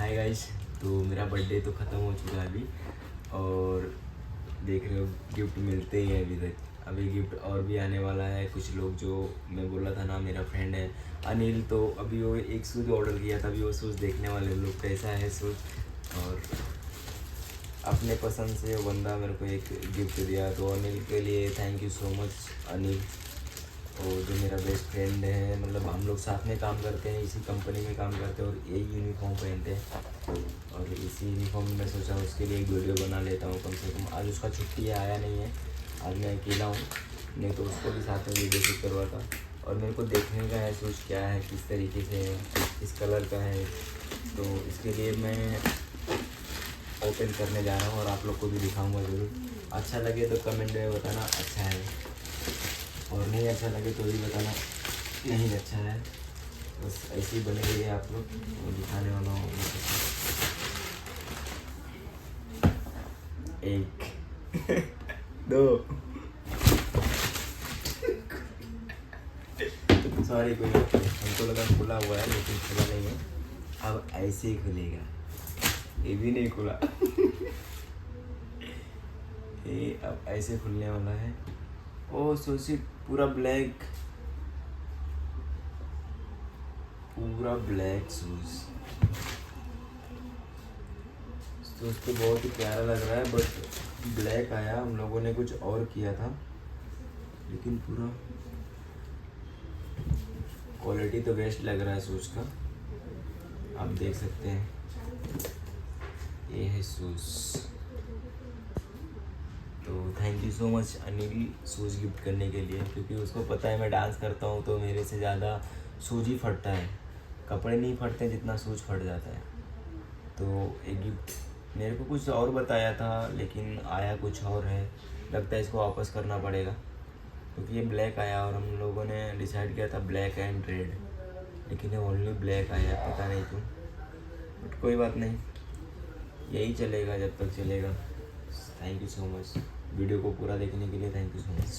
Hi guys. तो मेरा birthday तो ख़त्म हो चुका है अभी, और देख रहे हो गिफ्ट मिलते ही है अभी तक। अभी गिफ्ट और भी आने वाला है। कुछ लोग जो मैं बोला था ना, मेरा फ्रेंड है अनिल, तो अभी वो एक शूज़ ऑर्डर किया था। अभी वो शूज़ देखने वाले लोग कैसा है शूज़, और अपने पसंद से वो बंदा मेरे को एक गिफ्ट दिया। तो अनिल के लिए thank you so much Anil. और जो मेरा बेस्ट फ्रेंड है, मतलब हम लोग साथ में काम करते हैं, इसी कंपनी में काम करते हैं और एक यूनिफॉर्म पहनते हैं। और इसी यूनिफॉर्म में मैं सोचा उसके लिए एक वीडियो बना लेता हूँ कम से कम। आज उसका छुट्टी है, आया नहीं है, आज मैं अकेला हूँ, नहीं तो उसको भी साथ में वीडियो शूट करवाता। और मेरे को देखने का है शूज़ क्या है, किस तरीके से है, किस कलर का है। तो इसके लिए मैं ओपन करने जा रहा हूँ और आप लोग को भी दिखाऊंगा ज़रूर। अच्छा लगे तो कमेंट में बताना अच्छा है, और नहीं अच्छा लगे तो भी बताना नहीं अच्छा है। बस ऐसे ही बने रहिए आप लोग, और दिखाने वाला हूँ। एक दो, सॉरी कोई बात नहीं, हमको लगा खुला हुआ है लेकिन खुला नहीं है। अब ऐसे ही खुलेगा, ये भी नहीं खुला ये अब ऐसे खुलने वाला है। ओ सोची, पूरा ब्लैक, पूरा ब्लैक शूज़ तो बहुत ही प्यारा लग रहा है, बट ब्लैक आया। हम लोगों ने कुछ और किया था, लेकिन पूरा क्वालिटी तो बेस्ट लग रहा है शूज़ का। आप देख सकते हैं, ये है शूज़। तो thank you so much Anil shoes gift करने के लिए, क्योंकि उसको पता है मैं डांस करता हूँ तो मेरे से ज़्यादा शूज़ ही फटता है, कपड़े नहीं फटते जितना शूज़ फट जाता है। तो एक गिफ्ट मेरे को कुछ और बताया था, लेकिन आया कुछ और है। लगता है इसको वापस करना पड़ेगा, क्योंकि ये ब्लैक आया और हम लोगों ने डिसाइड किया था ब्लैक एंड रेड, लेकिन ये ओनली ब्लैक आया, पता नहीं क्यों। बट कोई बात नहीं, यही चलेगा जब तक चलेगा। Thank you so much video को पूरा देखने के लिए, थैंक यू सो मच।